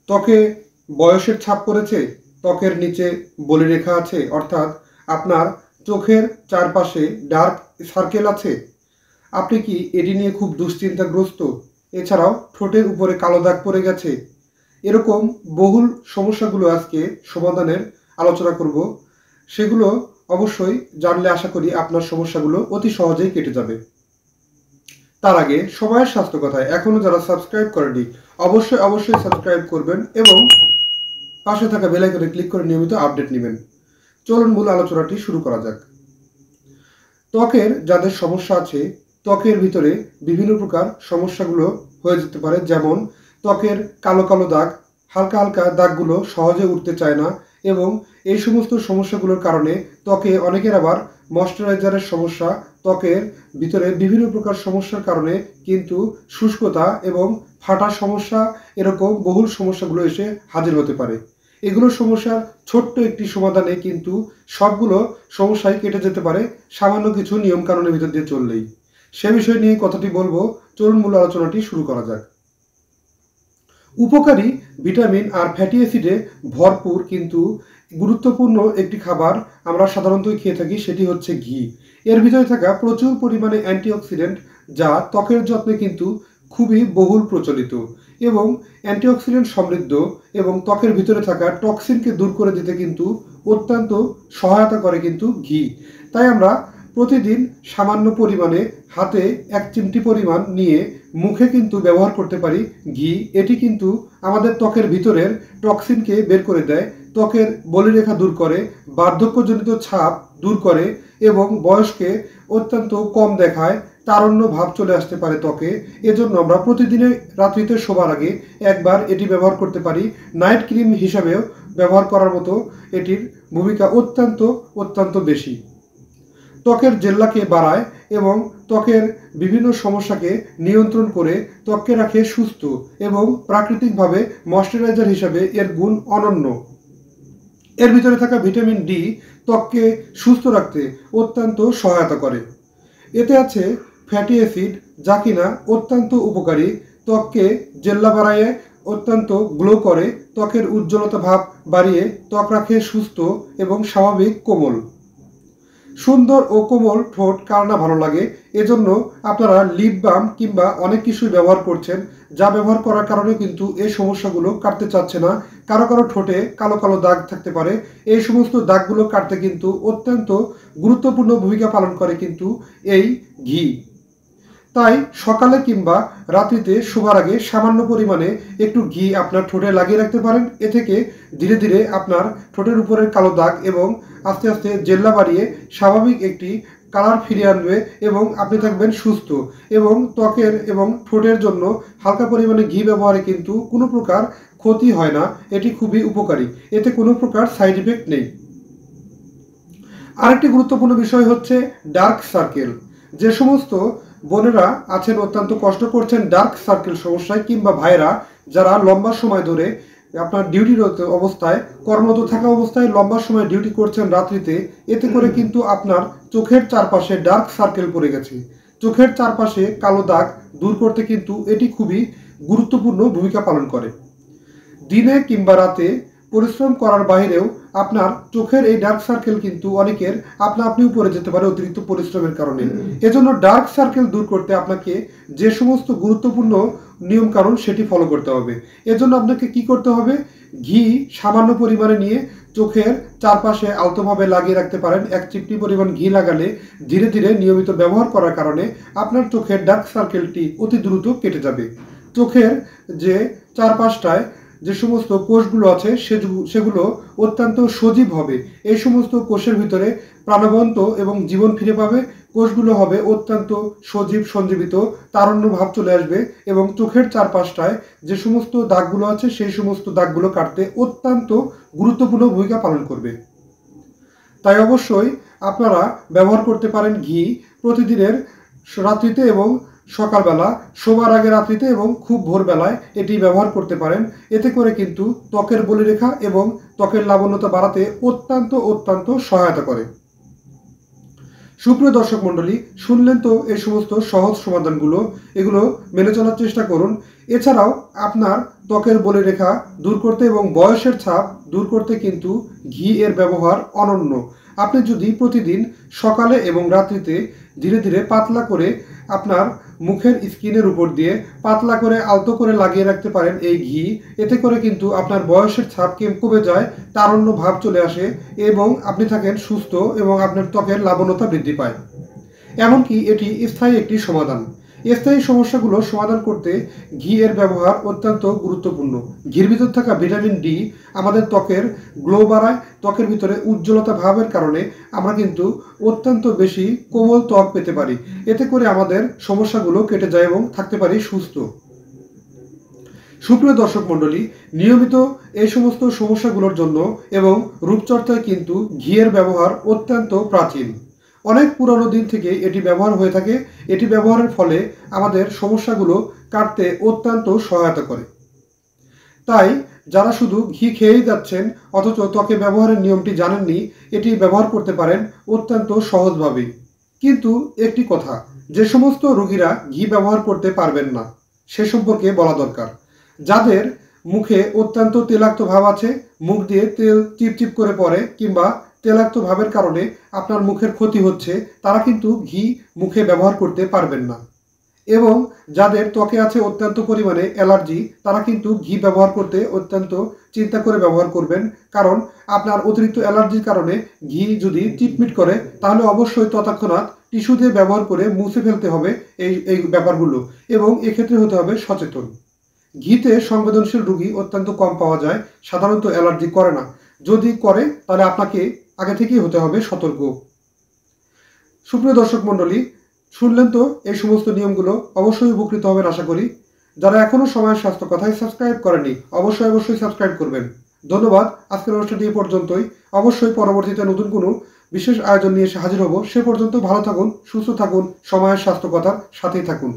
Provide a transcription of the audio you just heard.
ত্বকে বয়সের ছাপ পড়েছে, ত্বকের নিচে বলিরেখা আছে, অর্থাৎ আপনার চোখের চারপাশে ডার্ক সার্কেল আছে, আপনি কি এটি নিয়ে খুব দুশ্চিন্তাগ্রস্ত? এছাড়াও ঠোঁটের উপরে কালো দাগ পড়ে গেছে, এরকম বহুল সমস্যাগুলো আজকে সমাধানের আলোচনা করব। সেগুলো অবশ্যই জানলে আশা করি আপনার সমস্যাগুলো অতি সহজেই কেটে যাবে। তার আগে সময়ের স্বাস্থ্য কথায় এখনও যারা সাবস্ক্রাইব করেনি অবশ্যই সাবস্ক্রাইব করবেন এবং পাশে থাকা বেল আইকনে ক্লিক করে নিয়মিত আপডেট নেবেন। চলুন মূল আলোচনাটি শুরু করা যাক। ত্বকের যাদের সমস্যা আছে, ত্বকের ভিতরে বিভিন্ন প্রকার সমস্যাগুলো হয়ে যেতে পারে, যেমন ত্বকের কালো কালো দাগ, হালকা হালকা দাগগুলো সহজে উঠতে চায় না, এবং এই সমস্ত সমস্যাগুলোর কারণে ত্বকে অনেকের আবার ময়শ্চারাইজারের সমস্যা, ত্বকের ভিতরে বিভিন্ন প্রকার সমস্যার কারণে কিন্তু শুষ্কতা এবং ফাটার সমস্যা, এরকম বহুল সমস্যাগুলো এসে হাজির হতে পারে। এগুলো সমস্যার ছোট্ট একটি সমাধানে কিন্তু সবগুলো সমস্যাই কেটে যেতে পারে সামান্য কিছু নিয়মকানুনের ভিতর দিয়ে চললেই। সে বিষয় নিয়ে কথাটি বলবো, চলুন মূল আলোচনাটি শুরু করা যাক। উপকারী ভিটামিন আর ফ্যাটি অ্যাসিডে ভরপুর কিন্তু গুরুত্বপূর্ণ একটি খাবার আমরা সাধারণত খেয়ে থাকি, সেটি হচ্ছে ঘি। এর ভিতরে থাকা প্রচুর পরিমাণে অ্যান্টিঅক্সিডেন্ট, যা ত্বকের যত্নে কিন্তু খুবই বহুল প্রচলিত এবং অ্যান্টিঅক্সিডেন্ট সমৃদ্ধ, এবং ত্বকের ভিতরে থাকা টক্সিনকে দূর করে দিতে কিন্তু অত্যন্ত সহায়তা করে কিন্তু ঘি। তাই আমরা প্রতিদিন সামান্য পরিমাণে হাতে 1 চিমটি পরিমাণ নিয়ে মুখে কিন্তু ব্যবহার করতে পারি ঘি। এটি কিন্তু আমাদের ত্বকের ভিতরের টক্সিনকে বের করে দেয়, ত্বকের বলিরেখা দূর করে, বার্ধক্যজনিত ছাপ দূর করে এবং বয়সকে অত্যন্ত কম দেখায়, তারুণ্য ভাব চলে আসতে পারে ত্বকে। এজন্য আমরা প্রতিদিনের রাত্রিতে শোবার আগে একবার এটি ব্যবহার করতে পারি। নাইট ক্রিম হিসাবেও ব্যবহার করার মতো এটির ভূমিকা অত্যন্ত বেশি। ত্বকের জেল্লাকে বাড়ায় এবং ত্বকের বিভিন্ন সমস্যাকে নিয়ন্ত্রণ করে ত্বককে রাখে সুস্থ, এবং প্রাকৃতিকভাবে ময়শ্চারাইজার হিসাবে এর গুণ অনন্য। এর ভিতরে থাকা ভিটামিন ডি ত্বককে সুস্থ রাখতে অত্যন্ত সহায়তা করে। এতে আছে ফ্যাটি অ্যাসিড, যা কিনা অত্যন্ত উপকারী, ত্বককে জেল্লা বাড়ায়, অত্যন্ত গ্লো করে, ত্বকের উজ্জ্বলতা ভাব বাড়িয়ে ত্বক রাখে সুস্থ এবং স্বাভাবিক কোমল। সুন্দর ও কোমল ঠোঁট কার না ভালো লাগে? এজন্য আপনারা লিপ বাম কিংবা অনেক কিছুই ব্যবহার করছেন, যা ব্যবহার করার কারণে কিন্তু এই সমস্যাগুলো কাটতে চাচ্ছে না। কারো কারো ঠোঁটে কালো কালো দাগ থাকতে পারে, এই সমস্ত দাগগুলো কাটতে কিন্তু অত্যন্ত গুরুত্বপূর্ণ ভূমিকা পালন করে কিন্তু এই ঘি। তাই সকালে কিংবা রাত্রিতে শোবার আগে সামান্য পরিমাণে একটু ঘি আপনার ঠোঁটে লাগিয়ে রাখতে পারেন। এ থেকে ধীরে ধীরে আপনার ঠোঁটের উপরের কালো দাগ এবং আস্তে আস্তে জেল্লা বাড়িয়ে স্বাভাবিক একটি কালার ফিরিয়ে আনবে এবং আপনি থাকবেন সুস্থ। এবং ত্বকের এবং ঠোঁটের জন্য হালকা পরিমাণে ঘি ব্যবহারে কিন্তু কোনো প্রকার ক্ষতি হয় না, এটি খুবই উপকারী, এতে কোনো প্রকার সাইড ইফেক্ট নেই। আরেকটি গুরুত্বপূর্ণ বিষয় হচ্ছে ডার্ক সার্কেল। যে সমস্ত বোনেরা আছেন অত্যন্ত কষ্ট করছেন ডার্ক সার্কেল সমস্যায়, কিংবা ভাইরা যারা লম্বা সময় ধরে আপনার ডিউটিরত অবস্থায়, কর্মরত থাকা অবস্থায় লম্বা সময় ডিউটি করছেন রাত্রিতে, এতে করে কিন্তু আপনার চোখের চারপাশে ডার্ক সার্কেল পড়ে গেছে। চোখের চারপাশে কালো দাগ দূর করতে কিন্তু এটি খুবই গুরুত্বপূর্ণ ভূমিকা পালন করে। দিনে কিংবা রাতে পরিশ্রম করার বাইরেও আপনার চোখের এই ডার্ক সার্কেল কিন্তু অনেকের আপনিও পড়ে যেতে পারে অতিরিক্ত পরিশ্রমের কারণে। এজন্য ডার্ক সার্কেল দূর করতে আপনাকে যে সমস্ত গুরুত্বপূর্ণ নিয়ম কানুন সেটি ফলো করতে হবে। এজন্য আপনাকে কি করতে হবে? ঘি সামান্য পরিমাণে নিয়ে চোখের চারপাশে আলতোভাবে লাগিয়ে রাখতে পারেন। 1 চিমটি পরিমাণ ঘি লাগালে ধীরে ধীরে নিয়মিত ব্যবহার করার কারণে আপনার চোখের ডার্ক সার্কেলটি অতি দ্রুত কেটে যাবে। চোখের যে চারপাশটায় যে সমস্ত কোষগুলো আছে সেগুলো অত্যন্ত সজীব হবে। এই সমস্ত কোষের ভিতরে প্রাণবন্ত এবং জীবন ফিরে পাবে। কোষগুলো হবে অত্যন্ত সজীব, সঞ্জীবিত, তারুণ্য ভাব চলে আসবে এবং চোখের চারপাশটায় যে সমস্ত দাগগুলো আছে সেই সমস্ত দাগগুলো কাটতে অত্যন্ত গুরুত্বপূর্ণ ভূমিকা পালন করবে। তাই অবশ্যই আপনারা ব্যবহার করতে পারেন ঘি প্রতিদিনের রাত্রিতে এবং সকালবেলা, শোবার আগে রাত্রিতে এবং খুব ভোরবেলায় এটি ব্যবহার করতে পারেন। এতে করে কিন্তু ত্বকের বলিরেখা এবং ত্বকের লাবণ্যতা বাড়াতে অত্যন্ত সহায়তা করে। সুপ্রিয় দর্শক মণ্ডলী, শুনলেন তো এই সমস্ত সহজ সমাধানগুলো, এগুলো মেনে চলার চেষ্টা করুন। এছাড়াও আপনার ত্বকের বলিরেখা দূর করতে এবং বয়সের ছাপ দূর করতে কিন্তু ঘি এর ব্যবহার অনন্য। আপনি যদি প্রতিদিন সকালে এবং রাত্রিতে ধীরে ধীরে পাতলা করে আপনার মুখের স্কিনের উপর দিয়ে পাতলা করে আলতো করে লাগিয়ে রাখতে পারেন এই ঘি, এতে করে কিন্তু আপনার বয়সের ছাপ কমে যায়, তারুণ্য ভাব চলে আসে এবং আপনি থাকেন সুস্থ এবং আপনার ত্বকের লাবণ্যতা বৃদ্ধি পায়। এমনকি এটি স্থায়ী একটি সমাধান। স্থায়ী সমস্যাগুলো সমাধান করতে ঘি এর ব্যবহার অত্যন্ত গুরুত্বপূর্ণ। ঘির ভিতর থাকা ভিটামিন ডি আমাদের ত্বকের গ্লো বাড়ায়। ত্বকের ভিতরে উজ্জ্বলতা ভাবের কারণে আমরা কিন্তু অত্যন্ত বেশি কোমল ত্বক পেতে পারি। এতে করে আমাদের সমস্যাগুলো কেটে যায় এবং থাকতে পারি সুস্থ। সুপ্রিয় দর্শক মণ্ডলী, নিয়মিত এই সমস্ত সমস্যাগুলোর জন্য এবং রূপচর্চায় কিন্তু ঘিয়ের ব্যবহার অত্যন্ত প্রাচীন। অনেক পুরনো দিন থেকে এটি ব্যবহার হয়ে থাকে। এটি ব্যবহারের ফলে আমাদের সমস্যাগুলো কাটতে অত্যন্ত সহায়তা করে। তাই যারা শুধু ঘি খেয়েই যাচ্ছেন অথচ ত্বকে ব্যবহারের নিয়মটি জানেননি, এটি ব্যবহার করতে পারেন অত্যন্ত সহজভাবেই। কিন্তু একটি কথা, যে সমস্ত রোগীরা ঘি ব্যবহার করতে পারবেন না সে সম্পর্কে বলা দরকার। যাদের মুখে অত্যন্ত তেলাক্ত ভাব আছে, মুখ দিয়ে তেল চিপচিপ করে পড়ে কিংবা তেলাক্ত ভাবের কারণে আপনার মুখের ক্ষতি হচ্ছে, তারা কিন্তু ঘি মুখে ব্যবহার করতে পারবেন না। এবং যাদের ত্বকে আছে অত্যন্ত পরিমাণে অ্যালার্জি, তারা কিন্তু ঘি ব্যবহার করতে অত্যন্ত চিন্তা করে ব্যবহার করবেন। কারণ আপনার অতিরিক্ত অ্যালার্জির কারণে ঘি যদি চিটমিট করে তাহলে অবশ্যই তৎক্ষণাৎ টিস্যু দিয়ে ব্যবহার করে মুছে ফেলতে হবে এই ব্যাপারগুলো, এবং এক্ষেত্রে হতে হবে সচেতন। ঘিতে সংবেদনশীল রোগী অত্যন্ত কম পাওয়া যায়, সাধারণত অ্যালার্জি করে না। যদি করে তাহলে আপনাকে আগে থেকেই হতে হবে সতর্ক। সুপ্রিয় দর্শক মণ্ডলী, শুনলেন তো এই সমস্ত নিয়মগুলো, অবশ্যই উপকৃত হবেন আশা করি। যারা এখনও সময়ের স্বাস্থ্য কথায় সাবস্ক্রাইব করেনি অবশ্যই সাবস্ক্রাইব করবেন। ধন্যবাদ। আজকের অনুষ্ঠানটি এই পর্যন্তই। অবশ্যই পরবর্তীতে নতুন কোনো বিশেষ আয়োজন নিয়ে এসে হাজির হব। সে পর্যন্ত ভালো থাকুন, সুস্থ থাকুন, সময়ের স্বাস্থ্য কথার সাথেই থাকুন।